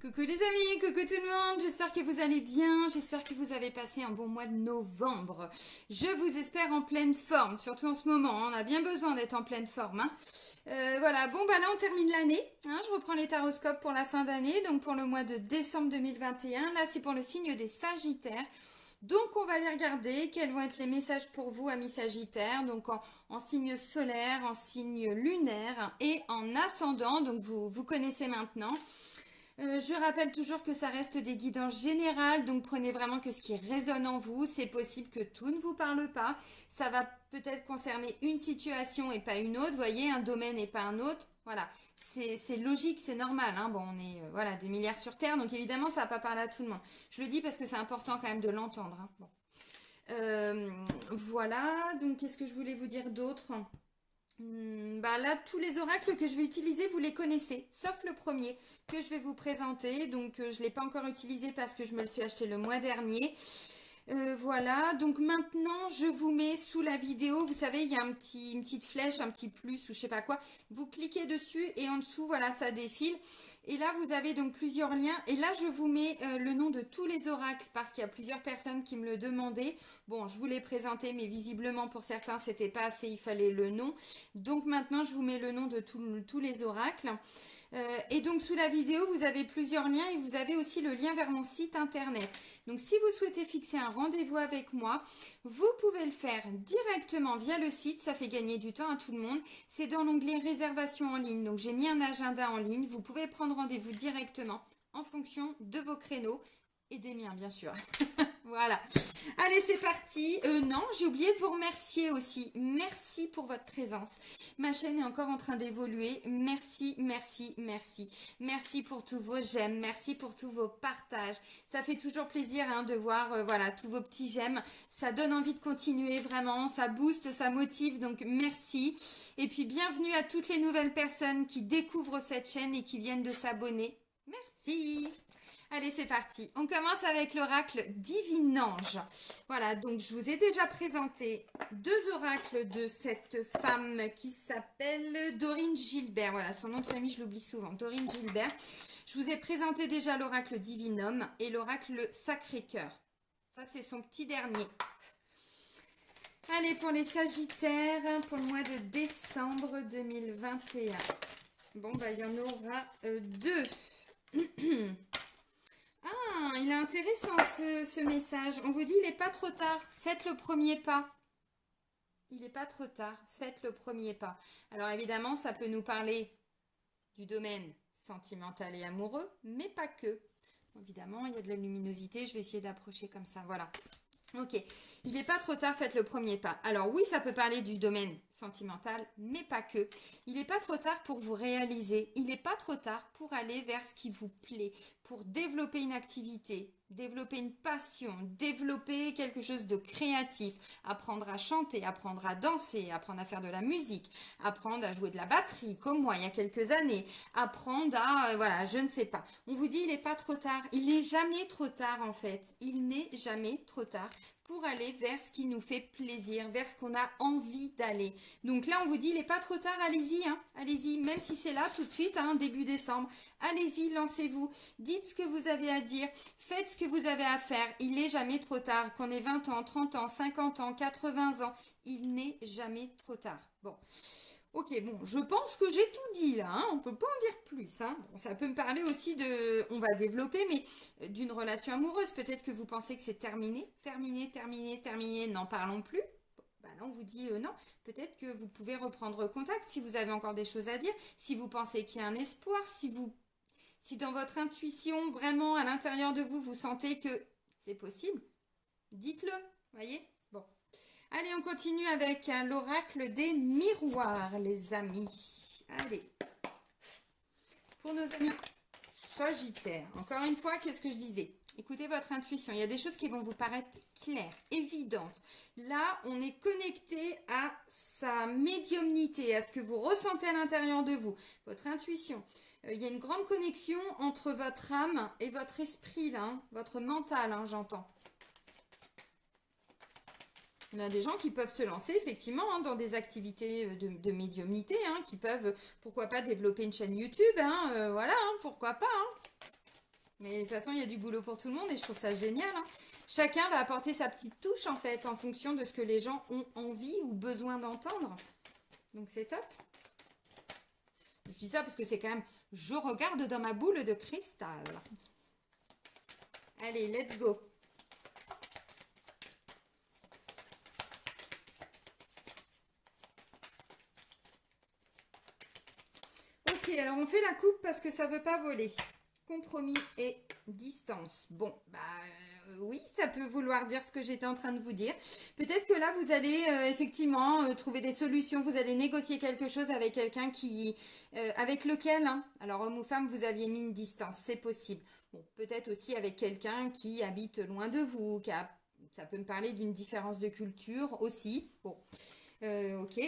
Coucou les amis, coucou tout le monde, j'espère que vous allez bien, j'espère que vous avez passé un bon mois de novembre. Je vous espère en pleine forme, surtout en ce moment, on a bien besoin d'être en pleine forme. Voilà, bon bah là on termine l'année, je reprends les taroscopes pour la fin d'année, donc pour le mois de décembre 2021, là c'est pour le signe des Sagittaires. Donc on va aller regarder quels vont être les messages pour vous, amis Sagittaires, donc en signe solaire, en signe lunaire et en ascendant, donc vous connaissez maintenant. Je rappelle toujours que ça reste des guidances générales, donc prenez vraiment que ce qui résonne en vous. C'est possible que tout ne vous parle pas. Ça va peut-être concerner une situation et pas une autre, vous voyez, un domaine et pas un autre. Voilà, c'est logique, c'est normal. Bon, on est voilà, des milliards sur Terre, donc évidemment, ça va pas parler à tout le monde. Je le dis parce que c'est important quand même de l'entendre. Bon. Voilà, donc qu'est-ce que je voulais vous dire d'autre? Bah là, tous les oracles que je vais utiliser, vous les connaissez, sauf le premier que je vais vous présenter. Donc, je ne l'ai pas encore utilisé parce que je me le suis acheté le mois dernier. Voilà, donc maintenant, je vous mets sous la vidéo, vous savez, il y a une petite flèche, un petit plus ou je sais pas quoi. Vous cliquez dessus et en dessous, voilà, ça défile. Et là, vous avez donc plusieurs liens. Et là, je vous mets le nom de tous les oracles parce qu'il y a plusieurs personnes qui me le demandaient. Bon, je vous l'ai présenté, mais visiblement pour certains, c'était pas assez, il fallait le nom. Donc maintenant, je vous mets le nom de tous les oracles. Et donc sous la vidéo, vous avez plusieurs liens et vous avez aussi le lien vers mon site internet. Donc si vous souhaitez fixer un rendez-vous avec moi, vous pouvez le faire directement via le site, ça fait gagner du temps à tout le monde. C'est dans l'onglet réservation en ligne. Donc j'ai mis un agenda en ligne, vous pouvez prendre rendez-vous directement en fonction de vos créneaux et des miens bien sûr. Voilà. Allez, c'est parti. Non, j'ai oublié de vous remercier aussi. Merci pour votre présence. Ma chaîne est encore en train d'évoluer. Merci, merci, merci. Merci pour tous vos j'aime. Merci pour tous vos partages. Ça fait toujours plaisir de voir voilà, tous vos petits j'aime. Ça donne envie de continuer vraiment. Ça booste, ça motive. Donc, merci. Et puis, bienvenue à toutes les nouvelles personnes qui découvrent cette chaîne et qui viennent de s'abonner. Merci. Allez, c'est parti. On commence avec l'oracle Divinange. Voilà, donc je vous ai déjà présenté deux oracles de cette femme qui s'appelle Dorine Gilbert. Voilà, son nom de famille, je l'oublie souvent. Dorine Gilbert. Je vous ai présenté déjà l'oracle Divinum et l'oracle Sacré-Cœur. Ça, c'est son petit dernier. Allez, pour les Sagittaires, pour le mois de décembre 2021. Bon, bah, il y en aura deux. Ah, il est intéressant ce message. On vous dit, il n'est pas trop tard. Faites le premier pas. Il n'est pas trop tard. Faites le premier pas. Alors évidemment, ça peut nous parler du domaine sentimental et amoureux, mais pas que. Évidemment, il y a de la luminosité. Je vais essayer d'approcher comme ça. Voilà. Ok, il n'est pas trop tard, faites le premier pas. Alors oui, ça peut parler du domaine sentimental, mais pas que. Il n'est pas trop tard pour vous réaliser. Il n'est pas trop tard pour aller vers ce qui vous plaît, pour développer une activité, développer une passion, développer quelque chose de créatif, apprendre à chanter, apprendre à danser, apprendre à faire de la musique, apprendre à jouer de la batterie, comme moi il y a quelques années, apprendre à, voilà, je ne sais pas. On vous dit, il n'est pas trop tard. Il n'est jamais trop tard en fait. Il n'est jamais trop tard pour aller vers ce qui nous fait plaisir, vers ce qu'on a envie d'aller. Donc là, on vous dit, il n'est pas trop tard, allez-y, allez-y, même si c'est là tout de suite, début décembre, allez-y, lancez-vous, dites ce que vous avez à dire, faites ce que vous avez à faire, il n'est jamais trop tard, qu'on ait 20 ans, 30 ans, 50 ans, 80 ans, il n'est jamais trop tard. Bon. Ok, bon, je pense que j'ai tout dit là, on ne peut pas en dire plus. Bon, ça peut me parler aussi de, on va développer, mais d'une relation amoureuse. Peut-être que vous pensez que c'est terminé, terminé, terminé, terminé, n'en parlons plus. Bon, bah là, on vous dit non. Peut-être que vous pouvez reprendre contact si vous avez encore des choses à dire, si vous pensez qu'il y a un espoir, si dans votre intuition, vraiment à l'intérieur de vous, vous sentez que c'est possible, dites-le, voyez. Bon. Allez, on continue avec l'oracle des miroirs, les amis. Allez. Pour nos amis Sagittaires, encore une fois, qu'est-ce que je disais? Écoutez votre intuition. Il y a des choses qui vont vous paraître claires, évidentes. Là, on est connecté à sa médiumnité, à ce que vous ressentez à l'intérieur de vous, votre intuition. Il y a une grande connexion entre votre âme et votre esprit, là, votre mental, j'entends. On a des gens qui peuvent se lancer effectivement dans des activités de médiumnité, qui peuvent, pourquoi pas, développer une chaîne YouTube, voilà, pourquoi pas. Mais de toute façon, il y a du boulot pour tout le monde et je trouve ça génial, hein. Chacun va apporter sa petite touche en fait en fonction de ce que les gens ont envie ou besoin d'entendre. Donc c'est top. Je dis ça parce que c'est quand même... Je regarde dans ma boule de cristal. Allez, let's go. Ok, alors on fait la coupe parce que ça ne veut pas voler. Compromis et distance. Bon, bah oui, ça peut vouloir dire ce que j'étais en train de vous dire. Peut-être que là, vous allez effectivement trouver des solutions. Vous allez négocier quelque chose avec quelqu'un qui, avec lequel, hein, alors homme ou femme, vous aviez mis une distance. C'est possible. Bon, peut-être aussi avec quelqu'un qui habite loin de vous, ça peut me parler d'une différence de culture aussi. Bon, ok.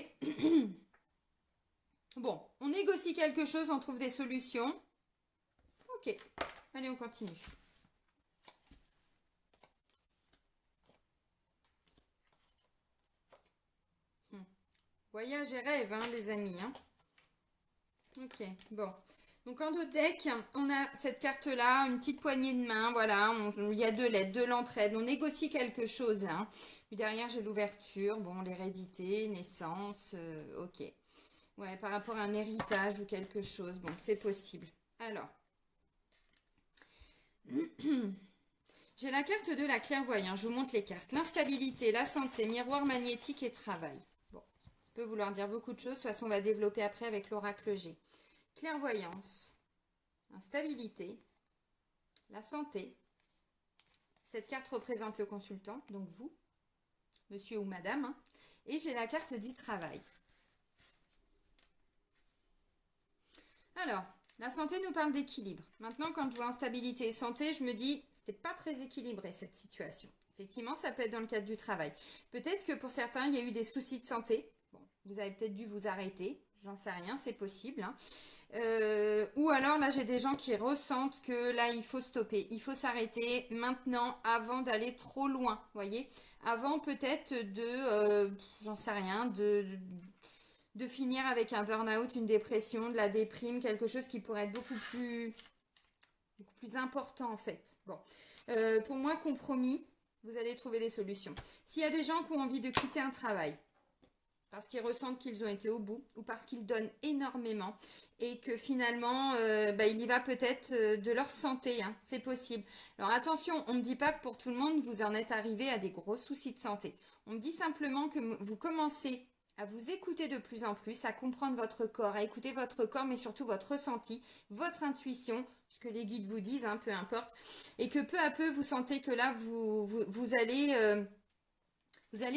Bon, on négocie quelque chose, on trouve des solutions. Ok, allez, on continue. Voyage et rêve, hein, les amis. Hein. Ok, bon. Donc en d'autres deck, on a cette carte-là, une petite poignée de main, voilà, il y a de l'aide, de l'entraide, on négocie quelque chose. Hein. Puis derrière, j'ai l'ouverture, bon, l'hérédité, naissance, ok. Ouais, par rapport à un héritage ou quelque chose, bon, c'est possible. Alors, j'ai la carte de la clairvoyance, je vous montre les cartes. L'instabilité, la santé, miroir magnétique et travail. Bon, ça peut vouloir dire beaucoup de choses, de toute façon on va développer après avec l'oracle G. Clairvoyance, instabilité, la santé. Cette carte représente le consultant, donc vous, monsieur ou madame. Hein. Et j'ai la carte du travail. Alors, la santé nous parle d'équilibre. Maintenant, quand je vois instabilité et santé, je me dis, c'était pas très équilibré cette situation. Effectivement, ça peut être dans le cadre du travail. Peut-être que pour certains, il y a eu des soucis de santé. Bon, vous avez peut-être dû vous arrêter. J'en sais rien, c'est possible. Hein. Ou alors, là, j'ai des gens qui ressentent que là, il faut stopper. Il faut s'arrêter maintenant avant d'aller trop loin. Vous voyez, avant peut-être j'en sais rien, de finir avec un burn-out, une dépression, de la déprime, quelque chose qui pourrait être beaucoup plus important en fait. Bon, pour moi, compromis, vous allez trouver des solutions. S'il y a des gens qui ont envie de quitter un travail, parce qu'ils ressentent qu'ils ont été au bout, ou parce qu'ils donnent énormément, et que finalement, il y va peut-être de leur santé, hein, c'est possible. Alors attention, on ne dit pas que pour tout le monde, vous en êtes arrivé à des gros soucis de santé. On me dit simplement que vous commencez à vous écouter de plus en plus, à comprendre votre corps, à écouter votre corps, mais surtout votre ressenti, votre intuition, ce que les guides vous disent, hein, peu importe, et que peu à peu, vous sentez que là, vous allez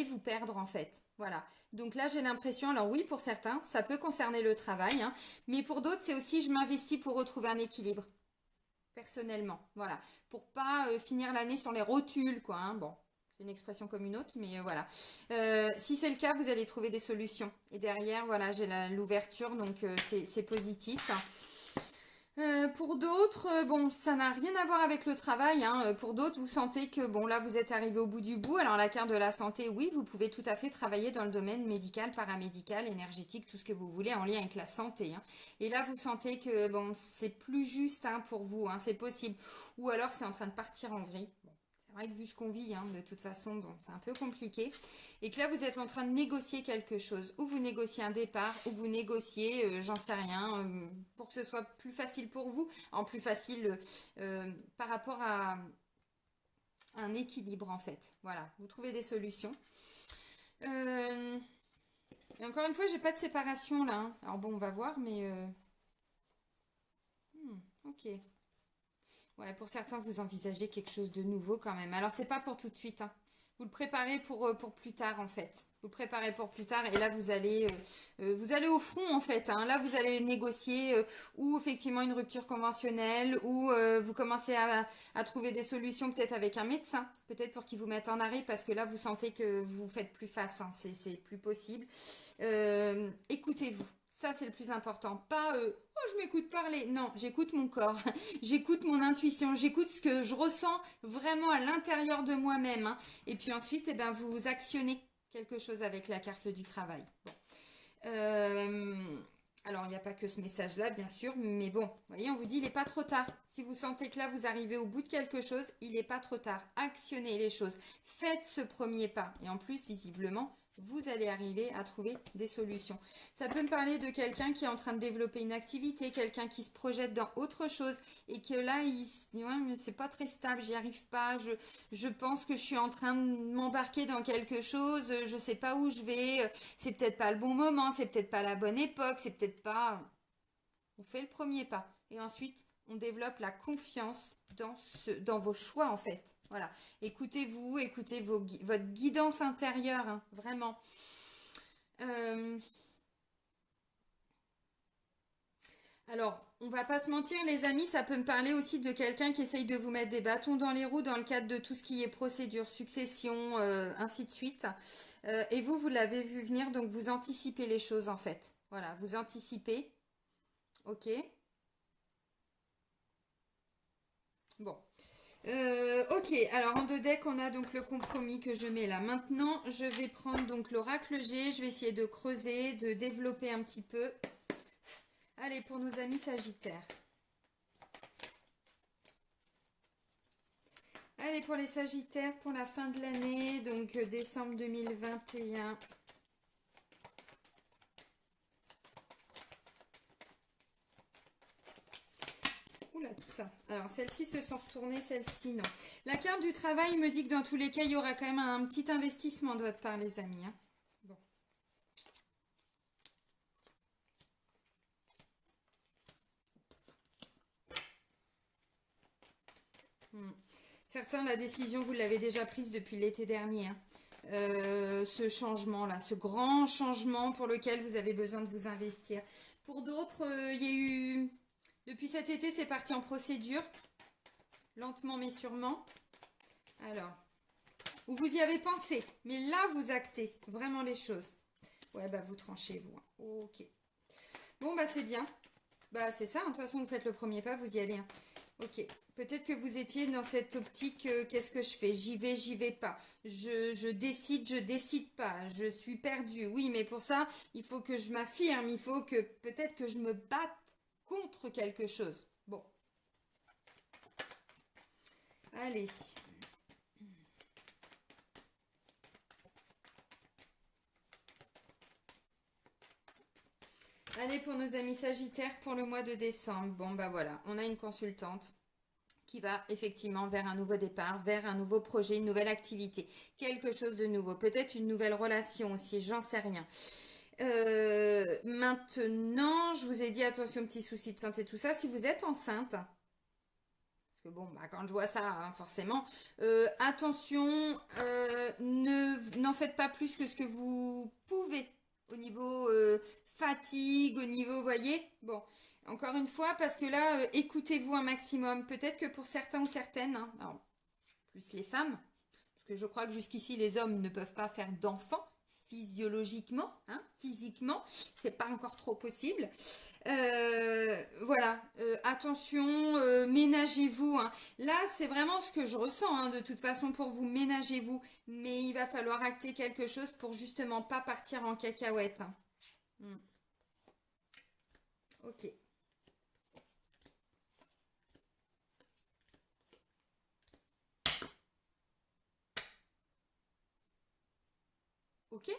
vous perdre en fait. Voilà. Donc là, j'ai l'impression, alors oui, pour certains, ça peut concerner le travail, hein, mais pour d'autres, c'est aussi je m'investis pour retrouver un équilibre, personnellement. Voilà. Pour pas finir l'année sur les rotules, quoi. Hein. Bon, c'est une expression comme une autre, mais voilà. Si c'est le cas, vous allez trouver des solutions. Et derrière, voilà, j'ai l'ouverture, donc c'est positif. Pour d'autres, bon, ça n'a rien à voir avec le travail. Hein. Pour d'autres, vous sentez que, bon, là, vous êtes arrivé au bout du bout. Alors, la carte de la santé, oui, vous pouvez tout à fait travailler dans le domaine médical, paramédical, énergétique, tout ce que vous voulez en lien avec la santé. Hein. Et là, vous sentez que, bon, c'est plus juste hein, pour vous, hein, c'est possible. Ou alors, c'est en train de partir en vrille. Bon, c'est vrai que vu ce qu'on vit, hein, de toute façon, bon, c'est un peu compliqué. Et que là, vous êtes en train de négocier quelque chose. Ou vous négociez un départ, ou vous négociez, j'en sais rien, pour que ce soit plus facile pour vous. En plus facile par rapport à un équilibre, en fait. Voilà, vous trouvez des solutions. Et encore une fois, j'ai pas de séparation, là. Hein. Alors bon, on va voir, mais... ok. Ouais, pour certains, vous envisagez quelque chose de nouveau quand même. Alors, c'est pas pour tout de suite, hein. Vous le préparez pour plus tard, en fait. Vous le préparez pour plus tard et là, vous allez au front, en fait. Hein. Là, vous allez négocier ou effectivement une rupture conventionnelle ou vous commencez à trouver des solutions peut-être avec un médecin, peut-être pour qu'il vous mette en arrêt parce que là, vous sentez que vous faites plus face. Hein. C'est plus possible. Écoutez-vous. Ça, c'est le plus important. Pas, oh, je m'écoute parler. Non, j'écoute mon corps. J'écoute mon intuition. J'écoute ce que je ressens vraiment à l'intérieur de moi-même. Hein. Et puis ensuite, eh ben, vous actionnez quelque chose avec la carte du travail. Bon. Alors, il n'y a pas que ce message-là, bien sûr, mais bon, vous voyez, on vous dit, il n'est pas trop tard. Si vous sentez que là, vous arrivez au bout de quelque chose, il n'est pas trop tard. Actionnez les choses. Faites ce premier pas. Et en plus, visiblement, vous allez arriver à trouver des solutions. Ça peut me parler de quelqu'un qui est en train de développer une activité, quelqu'un qui se projette dans autre chose et que là, il se dit, ouais, mais c'est pas très stable, j'y arrive pas, je pense que je suis en train de m'embarquer dans quelque chose, je sais pas où je vais, c'est peut-être pas le bon moment, c'est peut-être pas la bonne époque, c'est peut-être pas... On fait le premier pas et ensuite on développe la confiance dans vos choix en fait. Voilà. Écoutez-vous, écoutez votre guidance intérieure, hein, vraiment. Euh, alors, on va pas se mentir, les amis, ça peut me parler aussi de quelqu'un qui essaye de vous mettre des bâtons dans les roues dans le cadre de tout ce qui est procédure, succession, ainsi de suite. Et vous l'avez vu venir, donc vous anticipez les choses en fait. Voilà, vous anticipez. Ok. Bon. Ok, alors en deux decks, on a donc le compromis que je mets là. Maintenant, je vais prendre donc l'oracle G. Je vais essayer de creuser, de développer un petit peu. Allez, pour nos amis Sagittaires. Allez, pour les Sagittaires, pour la fin de l'année, donc décembre 2021. Oula, tout ça. Alors, celles-ci se sont retournées, celles-ci, non. La carte du travail me dit que dans tous les cas, il y aura quand même un petit investissement de votre part, les amis. Hein. Bon. Certains, la décision, vous l'avez déjà prise depuis l'été dernier. Hein. Ce changement-là, ce grand changement pour lequel vous avez besoin de vous investir. Pour d'autres, il y a eu... Depuis cet été, c'est parti en procédure. Lentement mais sûrement. Alors, ou vous y avez pensé, mais là, vous actez vraiment les choses. Ouais, bah vous tranchez, vous. Hein. Ok. Bon, bah c'est bien. Bah c'est ça, hein. De toute façon, vous faites le premier pas, vous y allez. Hein. Ok. Peut-être que vous étiez dans cette optique, qu'est-ce que je fais? J'y vais pas. Je décide pas. Je suis perdue. Oui, mais pour ça, il faut que je m'affirme. Il faut que peut-être que je me batte contre quelque chose. Bon. Allez. Allez, pour nos amis Sagittaires, pour le mois de décembre. Bon, bah voilà, on a une consultante qui va effectivement vers un nouveau départ, vers un nouveau projet, une nouvelle activité, quelque chose de nouveau, peut-être une nouvelle relation aussi, j'en sais rien. Maintenant, je vous ai dit attention, petits soucis de santé, tout ça. Si vous êtes enceinte, parce que bon, bah, quand je vois ça, hein, forcément, attention, n'en faites pas plus que ce que vous pouvez au niveau fatigue, au niveau, voyez, bon. Encore une fois, parce que là, écoutez-vous un maximum. Peut-être que pour certains ou certaines, hein, alors, plus les femmes, parce que je crois que jusqu'ici, les hommes ne peuvent pas faire d'enfants physiologiquement, hein, physiquement, c'est pas encore trop possible. Voilà, attention, ménagez-vous. Hein. Là, c'est vraiment ce que je ressens, hein, de toute façon pour vous, ménagez-vous. Mais il va falloir acter quelque chose pour justement pas partir en cacahuète. Hein. Ok. Ok.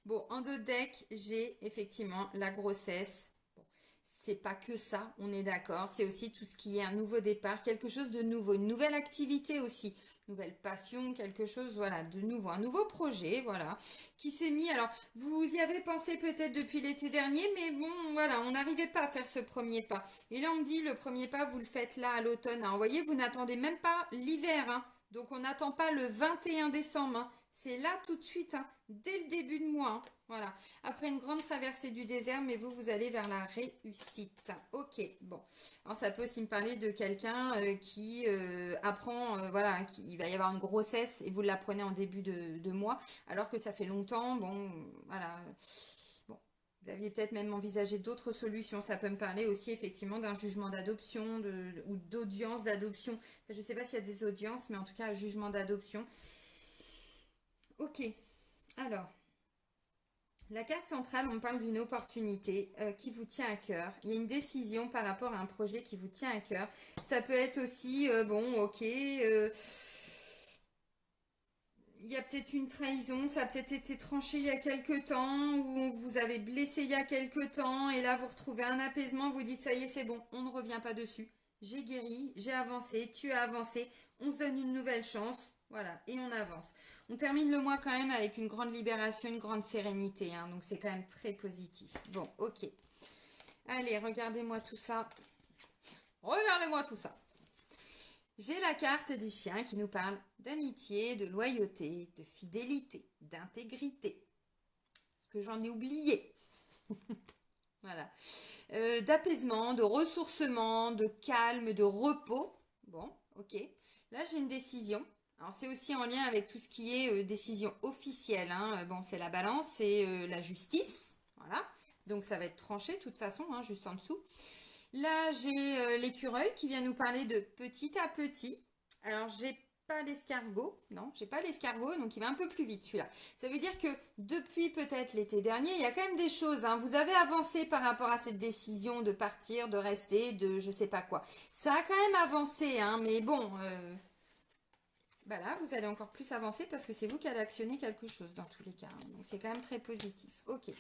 Bon, en deux decks, j'ai effectivement la grossesse. Bon, c'est pas que ça, on est d'accord. C'est aussi tout ce qui est un nouveau départ, quelque chose de nouveau, une nouvelle activité aussi, nouvelle passion, quelque chose, voilà, de nouveau, un nouveau projet, voilà, qui s'est mis. Alors, vous y avez pensé peut-être depuis l'été dernier, mais bon, voilà, on n'arrivait pas à faire ce premier pas. Et là, on me dit, le premier pas, vous le faites là à l'automne. Hein. Vous voyez, vous n'attendez même pas l'hiver, hein. Donc, on n'attend pas le 21 décembre, hein. C'est là tout de suite, hein, dès le début de mois. Hein. Voilà. Après une grande traversée du désert, mais vous allez vers la réussite. Ok, bon. Alors, ça peut aussi me parler de quelqu'un qui apprend, voilà, qu'il va y avoir une grossesse et vous l'apprenez en début de mois, alors que ça fait longtemps. Bon, voilà. Bon. Vous aviez peut-être même envisagé d'autres solutions. Ça peut me parler aussi effectivement d'un jugement d'adoption ou d'audience d'adoption. Enfin, je ne sais pas s'il y a des audiences, mais en tout cas, un jugement d'adoption. Ok, alors, La carte centrale, on parle d'une opportunité qui vous tient à cœur. Il y a une décision par rapport à un projet qui vous tient à cœur. Ça peut être aussi, bon, ok, il y a peut-être une trahison, ça a peut-être été tranché il y a quelque temps, ou on vous avez blessé il y a quelque temps, et là vous retrouvez un apaisement, vous dites ça y est, c'est bon, on ne revient pas dessus. J'ai guéri, j'ai avancé, tu as avancé, on se donne une nouvelle chance, voilà, et on avance. On termine le mois quand même avec une grande libération, une grande sérénité, hein, donc c'est quand même très positif. Bon, ok. Allez, regardez-moi tout ça. Regardez-moi tout ça. J'ai la carte du chien qui nous parle d'amitié, de loyauté, de fidélité, d'intégrité. Ce que j'en ai oublié. Voilà. D'apaisement, de ressourcement, de calme, de repos. Bon, ok. Là, j'ai une décision. Alors, c'est aussi en lien avec tout ce qui est décision officielle, hein. Bon, c'est la balance, c'est la justice. Voilà. Donc, ça va être tranché de toute façon, hein, juste en dessous. Là, j'ai l'écureuil qui vient nous parler de petit à petit. Alors, j'ai pas l'escargot. Non, j'ai pas l'escargot, donc il va un peu plus vite celui-là. Ça veut dire que depuis peut-être l'été dernier, il y a quand même des choses, hein. Vous avez avancé par rapport à cette décision de partir, de rester, de je sais pas quoi. Ça a quand même avancé, hein, mais bon, bah là, vous allez encore plus avancer parce que c'est vous qui allez actionner quelque chose dans tous les cas, hein. Donc, c'est quand même très positif. Ok.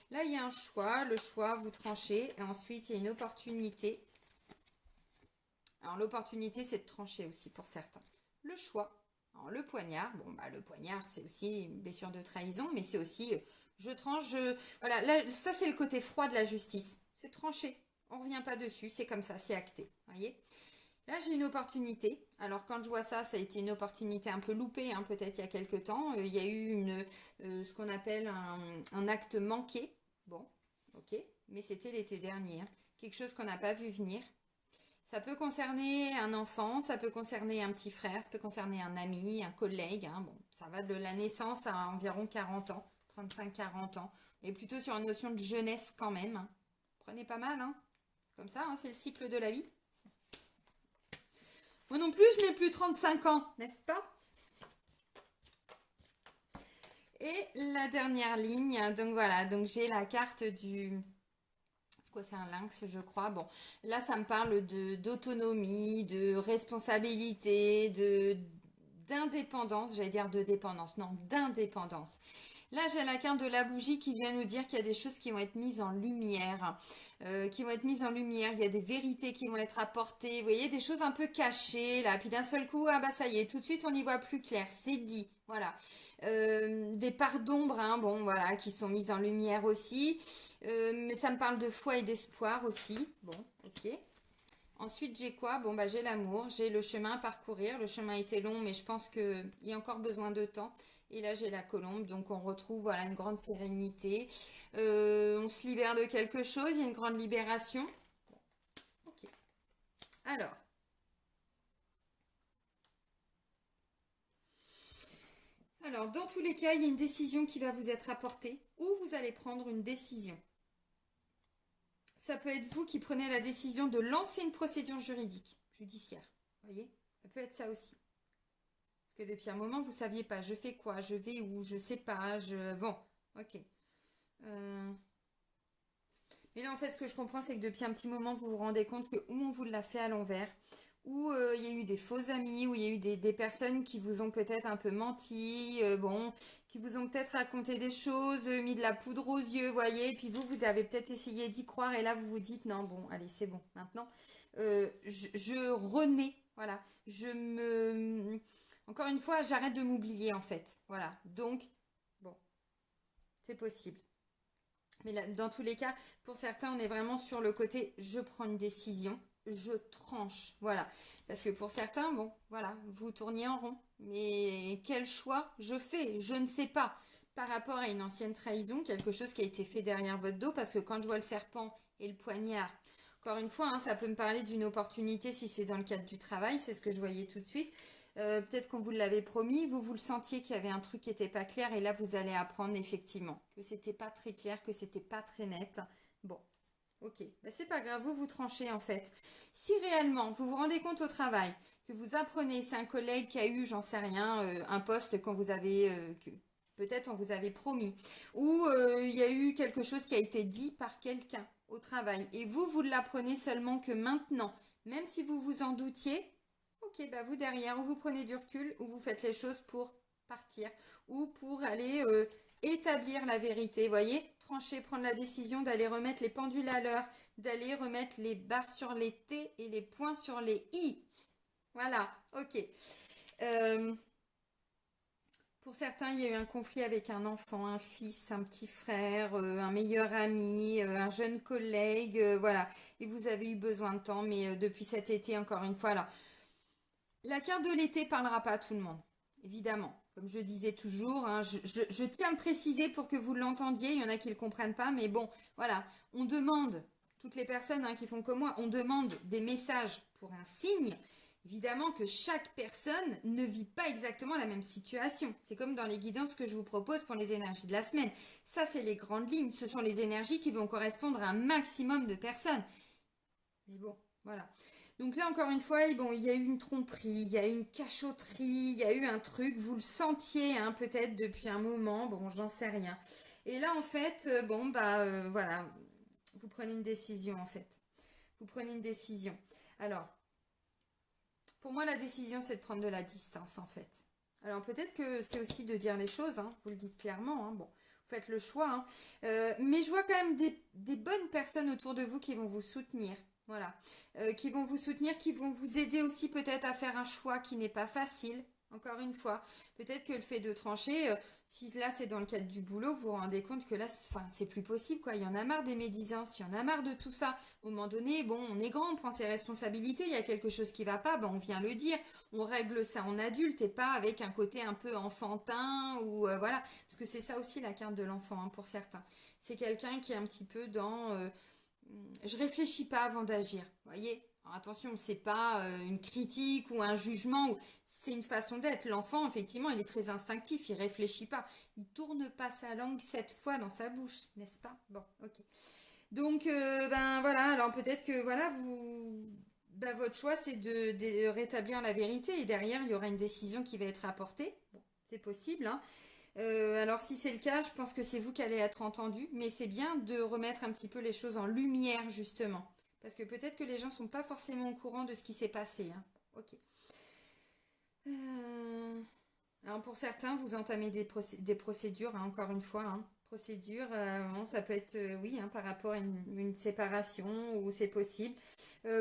Là, il y a un choix. Le choix, vous tranchez. Et ensuite, il y a une opportunité. Alors, l'opportunité, c'est de trancher aussi pour certains. Le choix. Alors, le poignard. Bon, bah, le poignard, c'est aussi une blessure de trahison, mais c'est aussi, je tranche, voilà, là, ça, c'est le côté froid de la justice. C'est tranché. On ne revient pas dessus. C'est comme ça, c'est acté. Voyez? Là, j'ai une opportunité. Alors, quand je vois ça, ça a été une opportunité un peu loupée, hein, peut-être il y a quelques temps. Il y a eu ce qu'on appelle un acte manqué. Bon, ok, mais c'était l'été dernier, hein. Quelque chose qu'on n'a pas vu venir. Ça peut concerner un enfant, ça peut concerner un petit frère, ça peut concerner un ami, un collègue, hein. Bon, ça va de la naissance à environ 40 ans, 35-40 ans. Et plutôt sur une notion de jeunesse quand même, hein. Prenez pas mal, hein. Comme ça, hein, c'est le cycle de la vie. Moi non plus, je n'ai plus 35 ans, n'est-ce pas? Et la dernière ligne, donc voilà, donc j'ai la carte du... C'est quoi, c'est un lynx, je crois. Bon, là, ça me parle d'autonomie, de responsabilité, d'indépendance, j'allais dire de dépendance, non, d'indépendance. Là, j'ai la carte de la bougie qui vient nous dire qu'il y a des choses qui vont être mises en lumière, qui vont être mises en lumière. Il y a des vérités qui vont être apportées. Vous voyez, des choses un peu cachées là. Puis d'un seul coup, ah bah ça y est, tout de suite on y voit plus clair. C'est dit, voilà. Des parts d'ombre, hein, bon voilà, qui sont mises en lumière aussi. Mais ça me parle de foi et d'espoir aussi. Bon, ok. Ensuite, j'ai quoi? Bon, bah, j'ai l'amour, j'ai le chemin à parcourir. Le chemin était long, mais je pense qu'il y a encore besoin de temps. Et là, j'ai la colombe, donc on retrouve voilà, une grande sérénité. On se libère de quelque chose, il y a une grande libération. Ok. Alors, dans tous les cas, il y a une décision qui va vous être apportée ou vous allez prendre une décision. Ça peut être vous qui prenez la décision de lancer une procédure juridique, judiciaire. Vous voyez? Ça peut être ça aussi. Parce que depuis un moment, vous ne saviez pas, je fais quoi, je vais où, je sais pas, Bon, ok. Euh, Mais là, en fait, ce que je comprends, c'est que depuis un petit moment, vous vous rendez compte que ou on vous l'a fait à l'envers, ou il y a eu des faux amis, ou il y a eu des personnes qui vous ont peut-être un peu menti, bon, qui vous ont peut-être raconté des choses, mis de la poudre aux yeux, voyez, et puis vous avez peut-être essayé d'y croire, et là, vous vous dites, non, bon, allez, c'est bon, maintenant, je renais, voilà, Encore une fois, j'arrête de m'oublier, en fait, voilà, donc, bon, c'est possible. Mais là, dans tous les cas, pour certains, on est vraiment sur le côté je prends une décision, je tranche. Voilà. Parce que pour certains, bon, voilà, vous tourniez en rond. Mais quel choix je fais? Je ne sais pas. Par rapport à une ancienne trahison, quelque chose qui a été fait derrière votre dos, parce que quand je vois le serpent et le poignard, encore une fois, hein, ça peut me parler d'une opportunité si c'est dans le cadre du travail, c'est ce que je voyais tout de suite. Peut-être qu'on vous l'avait promis, vous le sentiez qu'il y avait un truc qui n'était pas clair et là vous allez apprendre effectivement que c'était pas très clair, que c'était pas très net. Bon, ok, ben, c'est pas grave, vous tranchez en fait. Si réellement vous vous rendez compte au travail que vous apprenez, c'est un collègue qui a eu, j'en sais rien, un poste quand vous avez peut-être on vous avait promis, ou il y a eu quelque chose qui a été dit par quelqu'un au travail, et vous l'apprenez seulement que maintenant, même si vous vous en doutiez, ok, bah vous derrière, ou vous prenez du recul, ou vous faites les choses pour partir, ou pour aller établir la vérité, voyez, trancher, prendre la décision d'aller remettre les pendules à l'heure, d'aller remettre les barres sur les T et les points sur les I. Voilà, ok. Euh, pour certains, il y a eu un conflit avec un enfant, un fils, un petit frère, un meilleur ami, un jeune collègue, voilà. Et vous avez eu besoin de temps, mais depuis cet été, encore une fois, alors, la carte de l'été parlera pas à tout le monde, évidemment. Comme je disais toujours, hein, je tiens à le préciser pour que vous l'entendiez. Il y en a qui ne le comprennent pas, mais bon, voilà. On demande, toutes les personnes hein, qui font comme moi, on demande des messages pour un signe. Évidemment que chaque personne ne vit pas exactement la même situation. C'est comme dans les guidances que je vous propose pour les énergies de la semaine. Ça, c'est les grandes lignes. Ce sont les énergies qui vont correspondre à un maximum de personnes. Mais bon, voilà. Donc là, encore une fois, bon, il y a eu une tromperie, il y a eu une cachotterie, il y a eu un truc, vous le sentiez hein, peut-être depuis un moment, bon, j'en sais rien. Et là, en fait, bon, bah voilà, vous prenez une décision en fait. Vous prenez une décision. Alors, pour moi, la décision, c'est de prendre de la distance en fait. Alors peut-être que c'est aussi de dire les choses, hein, vous le dites clairement, hein, bon, vous faites le choix. Hein. Mais je vois quand même des bonnes personnes autour de vous qui vont vous soutenir. Voilà, qui vont vous soutenir, qui vont vous aider aussi peut-être à faire un choix qui n'est pas facile. Encore une fois, peut-être que le fait de trancher, si là c'est dans le cadre du boulot, vous vous rendez compte que là, c'est plus possible quoi. Il y en a marre des médisances, il y en a marre de tout ça. Au moment donné, bon, on est grand, on prend ses responsabilités. Il y a quelque chose qui va pas, ben on vient le dire. On règle ça en adulte et pas avec un côté un peu enfantin ou voilà, parce que c'est ça aussi la carte de l'enfant hein, pour certains. C'est quelqu'un qui est un petit peu dans je réfléchis pas avant d'agir. Voyez. Alors attention, c'est pas une critique ou un jugement, c'est une façon d'être. L'enfant, effectivement, il est très instinctif, il réfléchit pas. Il tourne pas sa langue 7 fois dans sa bouche, n'est-ce pas? Bon, ok. Donc, ben voilà, alors peut-être que voilà, ben, votre choix, c'est de rétablir la vérité et derrière, il y aura une décision qui va être apportée. Bon, c'est possible, hein. Alors si c'est le cas, je pense que c'est vous qui allez être entendu, mais c'est bien de remettre un petit peu les choses en lumière justement, parce que peut-être que les gens sont pas forcément au courant de ce qui s'est passé. Hein. Ok. Alors pour certains, vous entamez des procédures, hein, encore une fois, hein. Procédures, bon, ça peut être, oui, hein, par rapport à une séparation, ou c'est possible.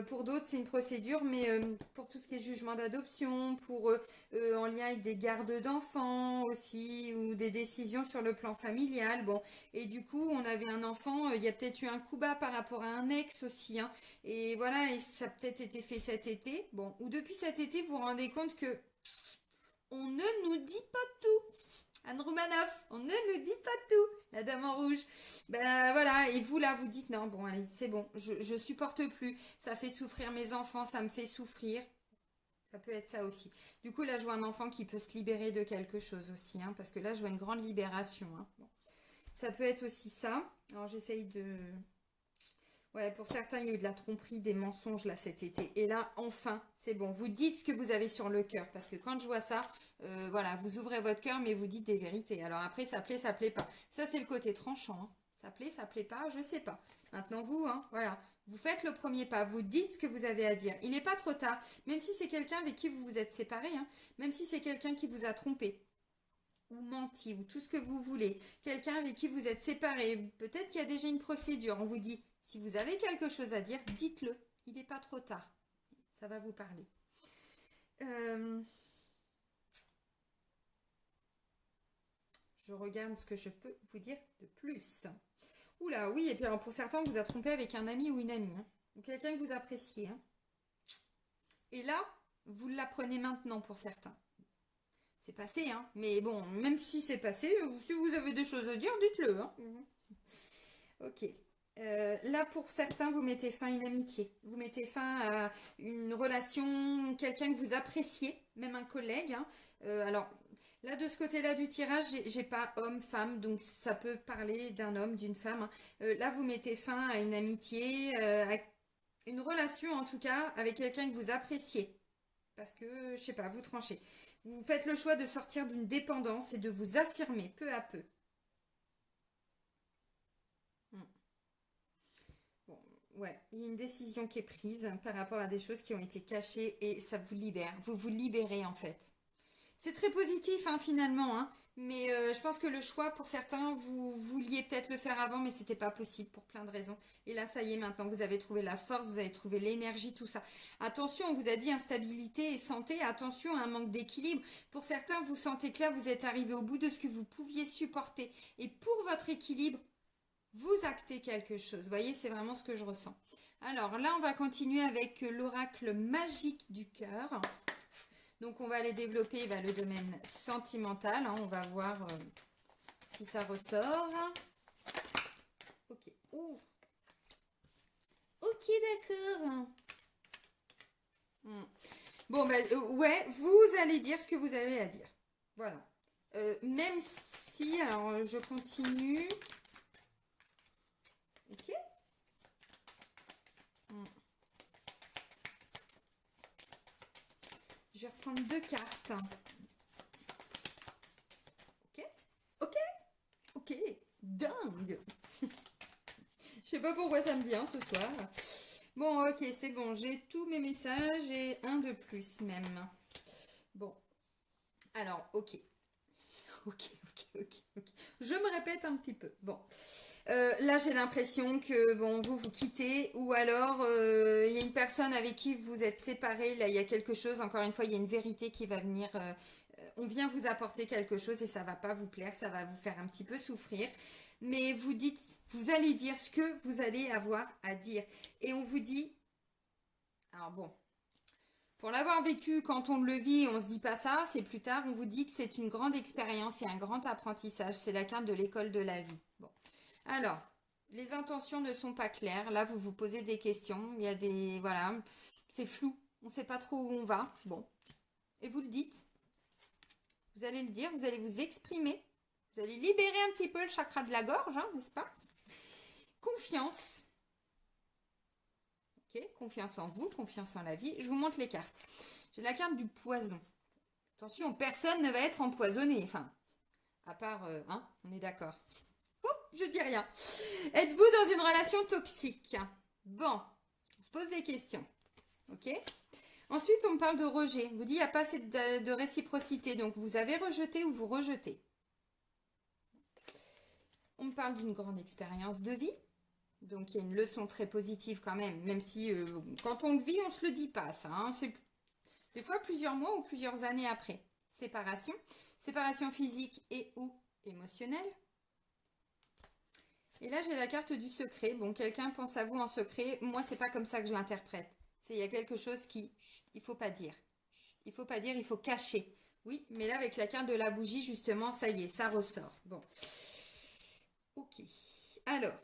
Pour d'autres, c'est une procédure, mais pour tout ce qui est jugement d'adoption, pour en lien avec des gardes d'enfants aussi, ou des décisions sur le plan familial, bon. Et du coup, on avait un enfant, il y a peut-être eu un coup bas par rapport à un ex aussi, hein. Et voilà, et ça a peut-être été fait cet été, bon. Ou depuis cet été, vous vous rendez compte que on ne nous dit pas tout. Anne Romanoff, on ne nous dit pas tout. La dame en rouge. Ben voilà, et vous là, vous dites non, bon allez, c'est bon, je supporte plus. Ça fait souffrir mes enfants, ça me fait souffrir. Ça peut être ça aussi. Du coup, là, je vois un enfant qui peut se libérer de quelque chose aussi, hein, parce que là, je vois une grande libération. Hein. Bon. Ça peut être aussi ça. Alors, j'essaye de... Ouais, pour certains, il y a eu de la tromperie, des mensonges là cet été. Et là, enfin, c'est bon. Vous dites ce que vous avez sur le cœur. Parce que quand je vois ça, voilà, vous ouvrez votre cœur, mais vous dites des vérités. Alors après, ça plaît pas. Ça, c'est le côté tranchant. Hein. Ça plaît pas, je sais pas. Maintenant, vous, hein, voilà. Vous faites le premier pas. Vous dites ce que vous avez à dire. Il n'est pas trop tard. Même si c'est quelqu'un avec qui vous vous êtes séparé. Hein, même si c'est quelqu'un qui vous a trompé ou menti, ou tout ce que vous voulez, quelqu'un avec qui vous êtes séparé, peut-être qu'il y a déjà une procédure, on vous dit, si vous avez quelque chose à dire, dites-le, il n'est pas trop tard, ça va vous parler. Je regarde ce que je peux vous dire de plus. Oula, oui, et puis alors pour certains, on vous a trompé avec un ami ou une amie, hein, ou quelqu'un que vous appréciez. Hein. Et là, vous l'apprenez maintenant pour certains. C'est passé, hein. Mais bon, même si c'est passé, si vous avez des choses à dire, dites-le. Hein. Ok. Là, pour certains, vous mettez fin à une amitié. Vous mettez fin à une relation, quelqu'un que vous appréciez, même un collègue. Hein. Alors, là, de ce côté-là du tirage, j'ai pas homme, femme, donc ça peut parler d'un homme, d'une femme. Hein. Là, vous mettez fin à une amitié, à une relation en tout cas, avec quelqu'un que vous appréciez. parce que, je sais pas, vous tranchez. Vous faites le choix de sortir d'une dépendance et de vous affirmer peu à peu. Hmm. Bon, ouais, il y a une décision qui est prise par rapport à des choses qui ont été cachées et ça vous libère. Vous vous libérez en fait. C'est très positif hein, finalement, hein. Mais je pense que le choix pour certains, vous vouliez peut-être le faire avant, mais c'était pas possible pour plein de raisons. Et là, ça y est, maintenant vous avez trouvé la force, vous avez trouvé l'énergie, tout ça. Attention, on vous a dit instabilité et santé, attention à un manque d'équilibre. Pour certains, vous sentez que là, vous êtes arrivé au bout de ce que vous pouviez supporter. Et pour votre équilibre, vous actez quelque chose. Vous voyez, c'est vraiment ce que je ressens. Alors là, on va continuer avec l'oracle magique du cœur. Donc, on va aller développer le domaine sentimental. Hein. On va voir si ça ressort. Ok. Ouh. Ok, d'accord. Bon, ouais, vous allez dire ce que vous avez à dire. Voilà. Même si, alors, je continue. Ok. Je vais reprendre 2 cartes. Ok. Ok. Ok. Dingue. Je sais pas pourquoi ça me vient ce soir. Bon, ok, c'est bon. J'ai tous mes messages et un de plus même. Bon. Alors, ok. Ok. Je me répète un petit peu. Bon. Là, j'ai l'impression que, bon, vous quittez ou alors il y a une personne avec qui vous êtes séparés. Là, il y a quelque chose. Encore une fois, il y a une vérité qui va venir. On vient vous apporter quelque chose et ça va pas vous plaire. Ça va vous faire un petit peu souffrir. Mais vous allez dire ce que vous allez avoir à dire. Et on vous dit, alors bon, pour l'avoir vécu, quand on le vit, on se dit pas ça, c'est plus tard, on vous dit que c'est une grande expérience et un grand apprentissage. C'est la carte de l'école de la vie. Bon. Alors, les intentions ne sont pas claires. Là, vous vous posez des questions. Il y a des... Voilà, c'est flou. On ne sait pas trop où on va. Bon. Et vous le dites. Vous allez le dire, vous allez vous exprimer. Vous allez libérer un petit peu le chakra de la gorge, hein, n'est-ce pas? Confiance. Ok, confiance en vous, confiance en la vie. Je vous montre les cartes. J'ai la carte du poison. Attention, personne ne va être empoisonné. Enfin, à part, hein, on est d'accord. Oh, je dis rien. Êtes-vous dans une relation toxique? Bon, on se pose des questions. Ok. Ensuite, on parle de rejet. On vous dit, il n'y a pas assez de réciprocité. Donc, vous avez rejeté ou vous rejetez. On me parle d'une grande expérience de vie. Donc, il y a une leçon très positive quand même. Même si, quand on le vit, on ne se le dit pas, ça. Hein. C'est des fois plusieurs mois ou plusieurs années après. Séparation. Séparation physique et ou émotionnelle. Et là, j'ai la carte du secret. Bon, quelqu'un pense à vous en secret. Moi, c'est pas comme ça que je l'interprète. Il y a quelque chose qui... il faut pas dire. Il faut pas dire, il faut cacher. Oui, mais là, avec la carte de la bougie, justement, ça y est, ça ressort. Bon. Ok. Alors.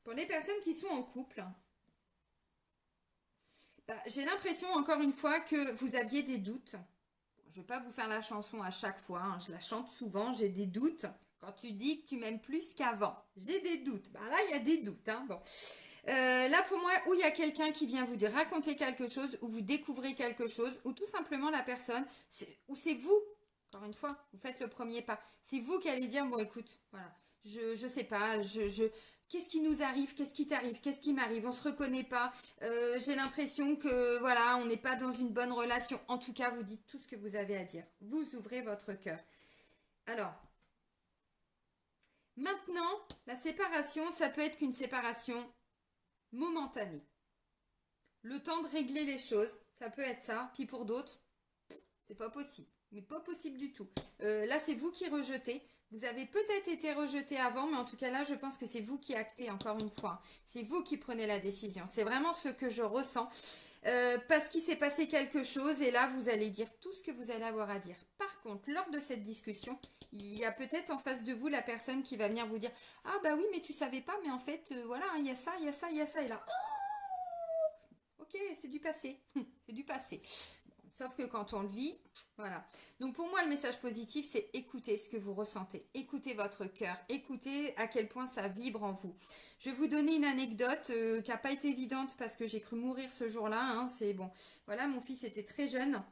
Pour les personnes qui sont en couple, j'ai l'impression, encore une fois, que vous aviez des doutes. Je ne vais pas vous faire la chanson à chaque fois, hein, je la chante souvent, j'ai des doutes. Quand tu dis que tu m'aimes plus qu'avant, j'ai des doutes. Là, il y a des doutes. Hein, bon. Là, pour moi, où il y a quelqu'un qui vient vous raconter quelque chose, ou vous découvrez quelque chose, ou tout simplement la personne, ou c'est vous, encore une fois, vous faites le premier pas. C'est vous qui allez dire, bon, écoute, voilà, je sais pas, qu'est-ce qui nous arrive, qu'est-ce qui t'arrive, qu'est-ce qui m'arrive, on se reconnaît pas, j'ai l'impression que voilà, on n'est pas dans une bonne relation. En tout cas, vous dites tout ce que vous avez à dire. Vous ouvrez votre cœur. Alors, maintenant, la séparation, ça peut être qu'une séparation momentanée. Le temps de régler les choses, ça peut être ça. Puis pour d'autres, c'est pas possible. Mais pas possible du tout. Là, c'est vous qui rejetez. Vous avez peut-être été rejeté avant, mais en tout cas là, je pense que c'est vous qui actez encore une fois. C'est vous qui prenez la décision. C'est vraiment ce que je ressens. Parce qu'il s'est passé quelque chose et là, vous allez dire tout ce que vous allez avoir à dire. Par contre, lors de cette discussion, il y a peut-être en face de vous la personne qui va venir vous dire « Ah bah oui, mais tu savais pas, mais en fait, voilà, il y a ça, il y a ça, il y a ça. » Et là, oh, ok, c'est du passé. C'est du passé. Sauf que quand on le vit, voilà. Donc pour moi, le message positif, c'est écouter ce que vous ressentez. Écoutez votre cœur. Écoutez à quel point ça vibre en vous. Je vais vous donner une anecdote qui n'a pas été évidente parce que j'ai cru mourir ce jour-là. Hein. C'est bon. Voilà, mon fils était très jeune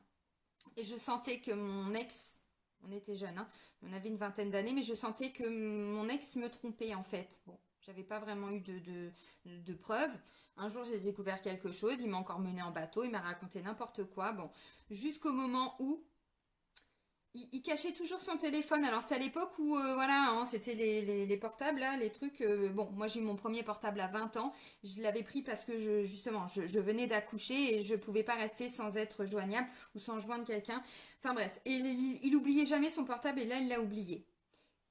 et je sentais que mon ex, on était jeunes, hein, on avait une vingtaine d'années, mais je sentais que mon ex me trompait en fait. Bon, j'avais pas vraiment eu de preuves. Un jour, j'ai découvert quelque chose, il m'a encore mené en bateau, il m'a raconté n'importe quoi. Bon, jusqu'au moment où il cachait toujours son téléphone. Alors, c'était à l'époque où, voilà, hein, c'était les portables, là, les trucs. Bon, moi, j'ai eu mon premier portable à 20 ans. Je l'avais pris parce que, justement, je venais d'accoucher et je pouvais pas rester sans être joignable ou sans joindre quelqu'un. Enfin, bref. Et il oubliait jamais son portable et là, il l'a oublié.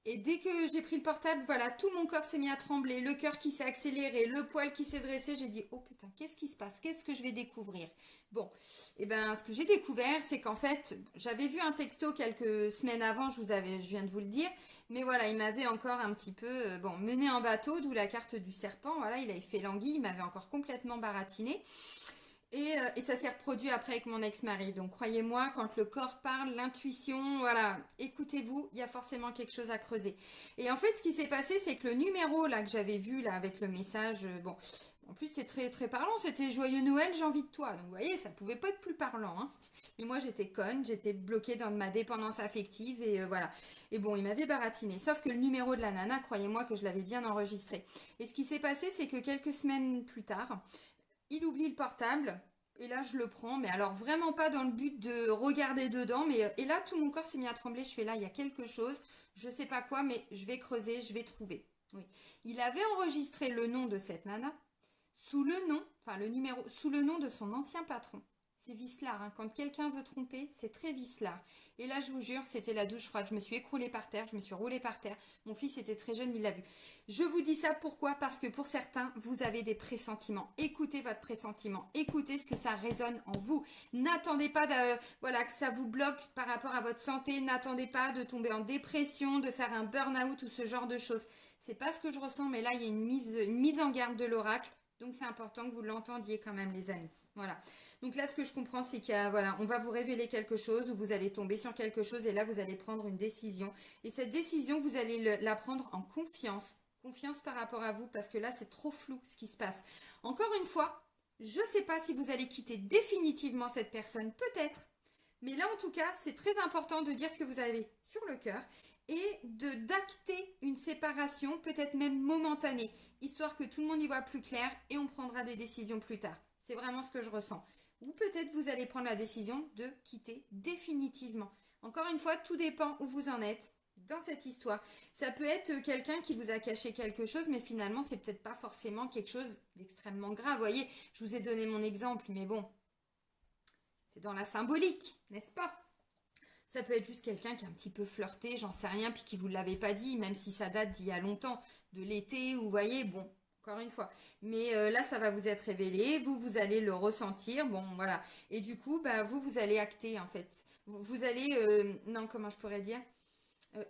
Et dès que j'ai pris le portable, voilà, tout mon corps s'est mis à trembler, le cœur qui s'est accéléré, le poil qui s'est dressé. J'ai dit, oh putain, qu'est-ce qui se passe? Qu'est-ce que je vais découvrir? Bon, et ben, ce que j'ai découvert, c'est qu'en fait, j'avais vu un texto quelques semaines avant, je viens de vous le dire, mais voilà, il m'avait encore un petit peu, bon, mené en bateau, d'où la carte du serpent. Voilà, il avait fait l'anguille, il m'avait encore complètement baratiné. Et ça s'est reproduit après avec mon ex-mari. Donc croyez-moi, quand le corps parle, l'intuition, voilà, écoutez-vous, il y a forcément quelque chose à creuser. Et en fait, ce qui s'est passé, c'est que le numéro là que j'avais vu là avec le message, bon, en plus c'était très très parlant, c'était Joyeux Noël, j'ai envie de toi. Donc vous voyez, ça pouvait pas être plus parlant. Hein. Mais moi j'étais conne, j'étais bloquée dans ma dépendance affective et voilà. Et bon, il m'avait baratiné. Sauf que le numéro de la nana, croyez-moi que je l'avais bien enregistré. Et ce qui s'est passé, c'est que quelques semaines plus tard, il oublie le portable. Et là, je le prends, mais alors vraiment pas dans le but de regarder dedans. Mais et là, tout mon corps s'est mis à trembler. Je fais là, il y a quelque chose. Je sais pas quoi, mais je vais creuser, je vais trouver. Oui. Il avait enregistré le nom de cette nana sous le nom, enfin le numéro, sous le nom de son ancien patron. C'est vicelard, hein. Quand quelqu'un veut tromper, c'est très vicelard. Et là, je vous jure, c'était la douche froide. Je me suis écroulée par terre, je me suis roulée par terre. Mon fils était très jeune, il l'a vu. Je vous dis ça pourquoi? Parce que pour certains, vous avez des pressentiments. Écoutez votre pressentiment. Écoutez ce que ça résonne en vous. N'attendez pas voilà, que ça vous bloque par rapport à votre santé. N'attendez pas de tomber en dépression, de faire un burn-out ou ce genre de choses. C'est pas ce que je ressens, mais là, il y a une mise en garde de l'oracle. Donc, c'est important que vous l'entendiez quand même, les amis. Voilà. Donc là, ce que je comprends, c'est qu'il y a, voilà, on va vous révéler quelque chose ou vous allez tomber sur quelque chose et là, vous allez prendre une décision. Et cette décision, vous allez la prendre en confiance. Confiance par rapport à vous parce que là, c'est trop flou ce qui se passe. Encore une fois, je ne sais pas si vous allez quitter définitivement cette personne, peut-être. Mais là, en tout cas, c'est très important de dire ce que vous avez sur le cœur et d'acter une séparation, peut-être même momentanée, histoire que tout le monde y voit plus clair et on prendra des décisions plus tard. C'est vraiment ce que je ressens. Ou peut-être vous allez prendre la décision de quitter définitivement. Encore une fois, tout dépend où vous en êtes dans cette histoire. Ça peut être quelqu'un qui vous a caché quelque chose, mais finalement, c'est peut-être pas forcément quelque chose d'extrêmement grave. Vous voyez, je vous ai donné mon exemple, mais bon, c'est dans la symbolique, n'est-ce pas? Ça peut être juste quelqu'un qui a un petit peu flirté, j'en sais rien, puis qui vous l'avait pas dit, même si ça date d'il y a longtemps, de l'été, ou vous voyez, bon, encore une fois. Mais là, ça va vous être révélé, vous allez le ressentir, bon, voilà. Et du coup, bah, vous allez acter, en fait. Vous allez, non, comment je pourrais dire,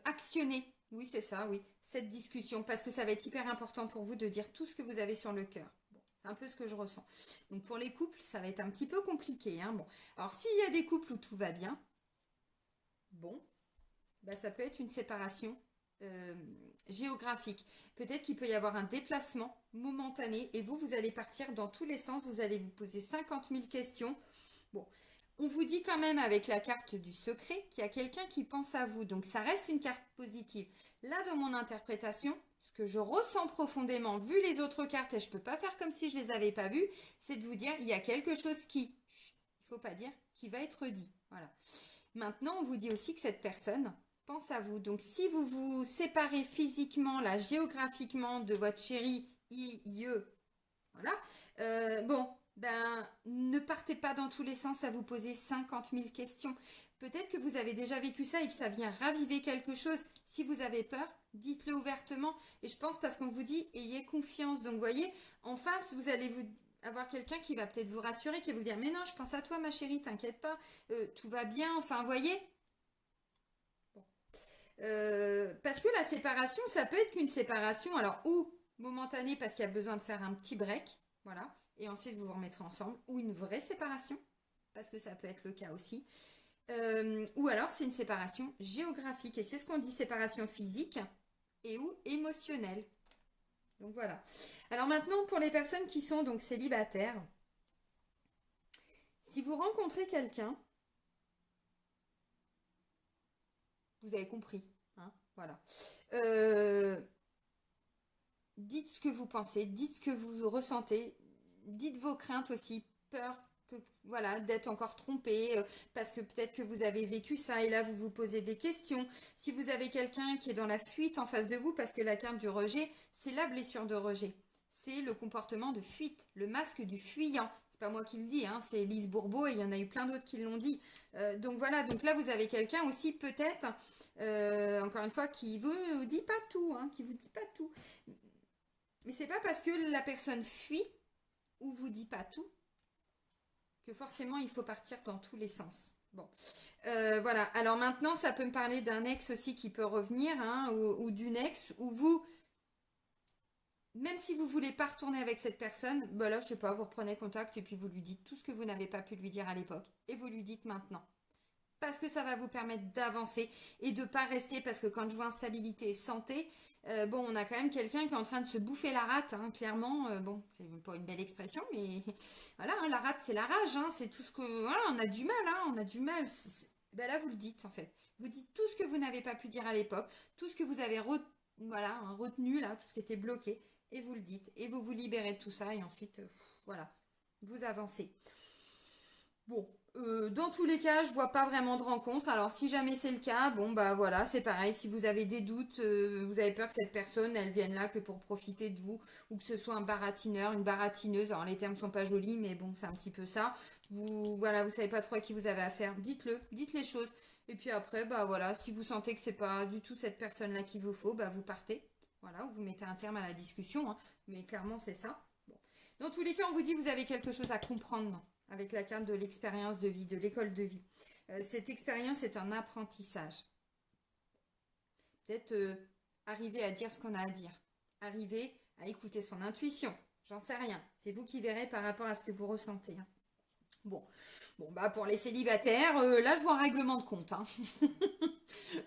actionner, oui, c'est ça, oui, cette discussion, parce que ça va être hyper important pour vous de dire tout ce que vous avez sur le cœur. Bon, c'est un peu ce que je ressens. Donc, pour les couples, ça va être un petit peu compliqué, hein, bon. Alors, s'il y a des couples où tout va bien, bon, bah, ça peut être une séparation géographique. Peut-être qu'il peut y avoir un déplacement momentané et vous allez partir dans tous les sens, vous allez vous poser 50 000 questions. Bon, on vous dit quand même avec la carte du secret qu'il y a quelqu'un qui pense à vous, donc ça reste une carte positive. Là, dans mon interprétation, ce que je ressens profondément, vu les autres cartes, et je ne peux pas faire comme si je ne les avais pas vues, c'est de vous dire, il y a quelque chose qui, il ne faut pas dire, qui va être dit. Voilà. Maintenant, on vous dit aussi que cette personne pense à vous. Donc, si vous vous séparez physiquement, là, géographiquement de votre chéri, voilà, bon, ben, ne partez pas dans tous les sens à vous poser 50 000 questions. Peut-être que vous avez déjà vécu ça et que ça vient raviver quelque chose. Si vous avez peur, dites-le ouvertement. Et je pense parce qu'on vous dit, ayez confiance. Donc, vous voyez, en face, vous allez vous avoir quelqu'un qui va peut-être vous rassurer, qui va vous dire, mais non, je pense à toi, ma chérie, t'inquiète pas, tout va bien. Enfin, vous voyez. Bon. Parce que la séparation, ça peut être qu'une séparation, alors, ou momentanée parce qu'il y a besoin de faire un petit break, voilà, et ensuite vous vous remettrez ensemble, ou une vraie séparation. parce que ça peut être le cas aussi. Ou alors c'est une séparation géographique, et c'est ce qu'on dit séparation physique et ou émotionnelle. Donc voilà. Alors maintenant, pour les personnes qui sont donc célibataires, si vous rencontrez quelqu'un, vous avez compris, hein, voilà. Euh, Dites ce que vous pensez, dites ce que vous ressentez, dites vos craintes aussi, peur que voilà d'être encore trompé, parce que peut-être que vous avez vécu ça et là vous vous posez des questions. Si vous avez quelqu'un qui est dans la fuite en face de vous, parce que la carte du rejet, c'est la blessure de rejet. C'est le comportement de fuite, le masque du fuyant. C'est pas moi qui le dis, hein, c'est Lise Bourbeau et il y en a eu plein d'autres qui l'ont dit. Donc voilà, donc là vous avez quelqu'un aussi peut-être, encore une fois, qui vous dit pas tout, hein, qui vous dit pas tout. Mais c'est pas parce que la personne fuit ou vous dit pas tout que forcément il faut partir dans tous les sens. Bon, voilà. Alors maintenant, ça peut me parler d'un ex aussi qui peut revenir, hein, ou d'une ex, où vous, même si vous voulez pas retourner avec cette personne, bah là, je sais pas, vous reprenez contact et puis vous lui dites tout ce que vous n'avez pas pu lui dire à l'époque, et vous lui dites maintenant. Parce que ça va vous permettre d'avancer et de pas rester, parce que quand je vois instabilité et santé, bon, on a quand même quelqu'un qui est en train de se bouffer la rate, hein, clairement. Bon, c'est pas une belle expression, mais voilà, hein, la rate, c'est la rage, hein, c'est tout ce que, voilà, on a du mal, hein, on a du mal. Ben là, vous le dites, en fait. Vous dites tout ce que vous n'avez pas pu dire à l'époque, tout ce que vous avez voilà, hein, retenu, là, tout ce qui était bloqué, et vous le dites, et vous vous libérez de tout ça, et ensuite, voilà, vous avancez. Bon, dans tous les cas, je vois pas vraiment de rencontre. Alors, si jamais c'est le cas, bon, bah voilà, c'est pareil. Si vous avez des doutes, vous avez peur que cette personne, elle vienne là que pour profiter de vous, ou que ce soit un baratineur, une baratineuse. Alors, les termes sont pas jolis, mais bon, c'est un petit peu ça. Vous, voilà, vous savez pas trop à qui vous avez affaire. Dites-le, dites les choses. Et puis après, bah voilà, si vous sentez que c'est pas du tout cette personne-là qu'il vous faut, bah vous partez. Voilà, ou vous mettez un terme à la discussion, hein. Mais clairement, c'est ça. Bon. Dans tous les cas, on vous dit que vous avez quelque chose à comprendre, non, avec la carte de l'expérience de vie, de l'école de vie. Cette expérience est un apprentissage. Peut-être arriver à dire ce qu'on a à dire. Arriver à écouter son intuition. J'en sais rien. C'est vous qui verrez par rapport à ce que vous ressentez, hein. Bon, bon bah pour les célibataires, là je vois un règlement de compte, hein.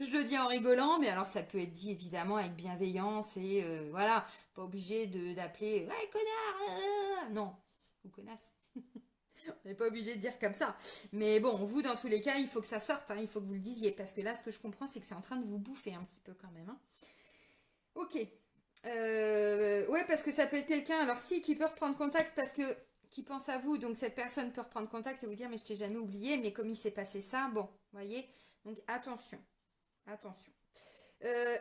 Je le dis en rigolant, mais alors ça peut être dit évidemment avec bienveillance et voilà, pas obligé de d'appeler ouais connard, non, ou connasse. On n'est pas obligé de dire comme ça. Mais bon, vous dans tous les cas, il faut que ça sorte, hein, il faut que vous le disiez, parce que là ce que je comprends c'est que c'est en train de vous bouffer un petit peu quand même, hein. Ok. Ouais, parce que ça peut être quelqu'un, alors si, qui peut reprendre contact parce que qui pense à vous, donc cette personne peut reprendre contact et vous dire mais je t'ai jamais oublié, mais comme il s'est passé ça, bon, voyez, donc attention. Attention.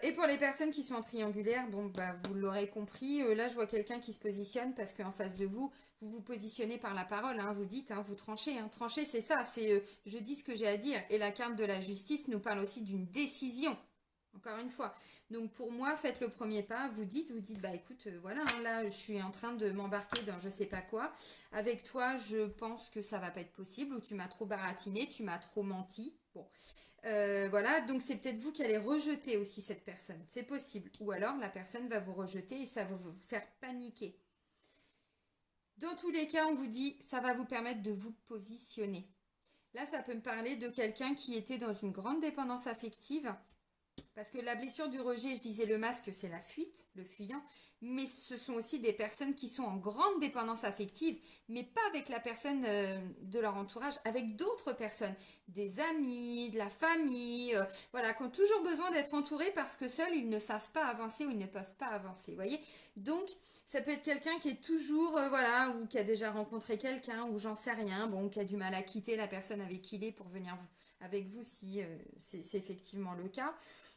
Et pour les personnes qui sont en triangulaire, bon, bah, vous l'aurez compris, là, je vois quelqu'un qui se positionne parce qu'en face de vous, vous vous positionnez par la parole, hein, vous dites, hein, vous tranchez. Hein. Trancher, c'est ça, c'est je dis ce que j'ai à dire. Et la carte de la justice nous parle aussi d'une décision. Encore une fois. Donc pour moi, faites le premier pas, vous dites, bah écoute, voilà, hein, là, je suis en train de m'embarquer dans je sais pas quoi. Avec toi, je pense que ça va pas être possible, ou tu m'as trop baratiné, tu m'as trop menti. Bon. Voilà, donc c'est peut-être vous qui allez rejeter aussi cette personne, c'est possible. Ou alors la personne va vous rejeter et ça va vous faire paniquer. Dans tous les cas, on vous dit, ça va vous permettre de vous positionner. Là, ça peut me parler de quelqu'un qui était dans une grande dépendance affective. Parce que la blessure du rejet, je disais le masque, c'est la fuite, le fuyant. Mais ce sont aussi des personnes qui sont en grande dépendance affective, mais pas avec la personne de leur entourage, avec d'autres personnes, des amis, de la famille, voilà, qui ont toujours besoin d'être entourés parce que seuls ils ne savent pas avancer ou ils ne peuvent pas avancer, vous voyez. Donc ça peut être quelqu'un qui est toujours, voilà, ou qui a déjà rencontré quelqu'un, ou j'en sais rien, bon, qui a du mal à quitter la personne avec qui il est pour venir avec vous si c'est effectivement le cas.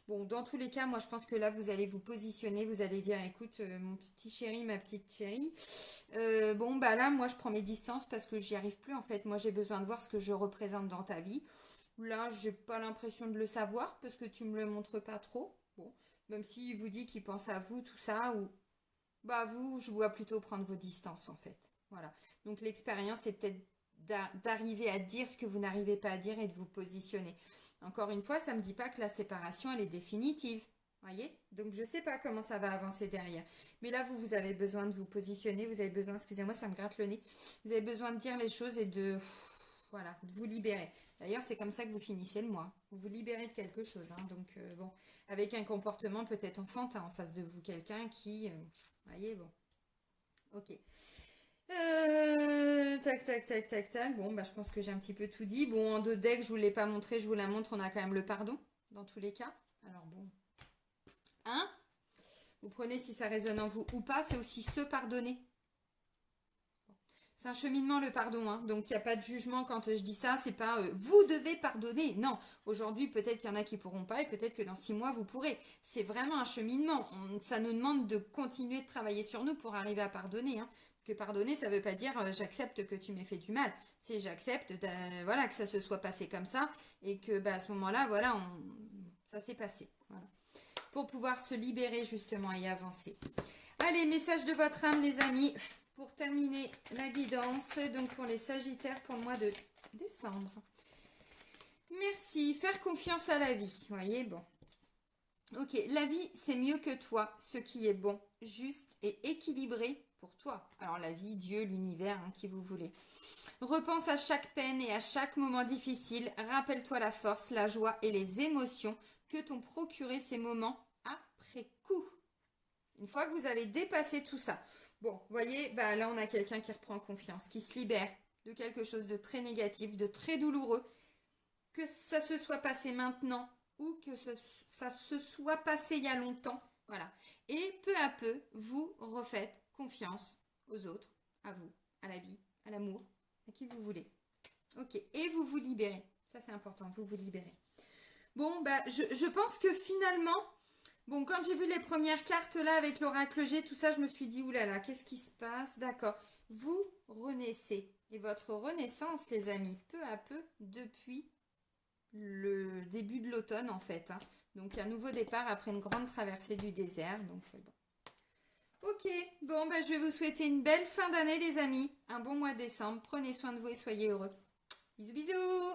Bon, dans tous les cas, moi je pense que là vous allez vous positionner, vous allez dire écoute, mon petit chéri, ma petite chérie, bon bah là moi je prends mes distances parce que j'y arrive plus en fait. Moi j'ai besoin de voir ce que je représente dans ta vie. Là, j'ai pas l'impression de le savoir parce que tu me le montres pas trop. Bon, même s'il vous dit qu'il pense à vous, tout ça, ou bah vous, je vois plutôt prendre vos distances en fait. Voilà. Donc l'expérience c'est peut-être d'arriver à dire ce que vous n'arrivez pas à dire et de vous positionner. Encore une fois, ça me dit pas que la séparation elle est définitive. Voyez? Donc je sais pas comment ça va avancer derrière. Mais là, vous avez besoin de vous positionner, vous avez besoin, excusez-moi, ça me gratte le nez. Vous avez besoin de dire les choses et de voilà, de vous libérer. D'ailleurs, c'est comme ça que vous finissez le mois. Vous vous libérez de quelque chose, hein. Donc, bon, avec un comportement peut-être enfantin en face de vous, quelqu'un qui, voyez, bon, ok. Tac, tac, tac, tac, tac. Bon, bah, je pense que j'ai un petit peu tout dit. Bon, en deux decks, je vous l'ai pas montré, je vous la montre. On a quand même le pardon, dans tous les cas. Alors, bon. Hein? Vous prenez si ça résonne en vous ou pas. C'est aussi se pardonner. C'est un cheminement le pardon, hein. Donc il n'y a pas de jugement quand je dis ça, c'est pas vous devez pardonner. Non, aujourd'hui peut-être qu'il y en a qui pourront pas et peut-être que dans 6 mois vous pourrez. C'est vraiment un cheminement. Ça nous demande de continuer de travailler sur nous pour arriver à pardonner, hein. Parce que pardonner, ça ne veut pas dire j'accepte que tu m'aies fait du mal. C'est j'accepte voilà, que ça se soit passé comme ça et que bah, à ce moment-là, voilà, ça s'est passé. Voilà. Pour pouvoir se libérer justement et avancer. Allez, message de votre âme les amis. Pour terminer la guidance, donc pour les Sagittaires pour le mois de décembre. Merci, faire confiance à la vie. Vous voyez, bon. Ok, la vie, c'est mieux que toi, ce qui est bon, juste et équilibré pour toi. Alors la vie, Dieu, l'univers, hein, qui vous voulez. Repense à chaque peine et à chaque moment difficile. Rappelle-toi la force, la joie et les émotions que t'ont procuré ces moments après coup. Une fois que vous avez dépassé tout ça. Bon, vous voyez, bah là on a quelqu'un qui reprend confiance, qui se libère de quelque chose de très négatif, de très douloureux. Que ça se soit passé maintenant ou que ça se soit passé il y a longtemps. Voilà. Et peu à peu, vous refaites confiance aux autres, à vous, à la vie, à l'amour, à qui vous voulez. Ok. Et vous vous libérez. Ça c'est important, vous vous libérez. Bon, bah je pense que finalement... Bon, quand j'ai vu les premières cartes là avec l'oracle G, tout ça, je me suis dit, oulala, qu'est-ce qui se passe? D'accord. Vous renaissez. Et votre renaissance, les amis, peu à peu, depuis le début de l'automne, en fait, hein. Donc, un nouveau départ après une grande traversée du désert. Donc, bon. Ok, bon, bah, je vais vous souhaiter une belle fin d'année, les amis. Un bon mois de décembre. Prenez soin de vous et soyez heureux. Bisous, bisous!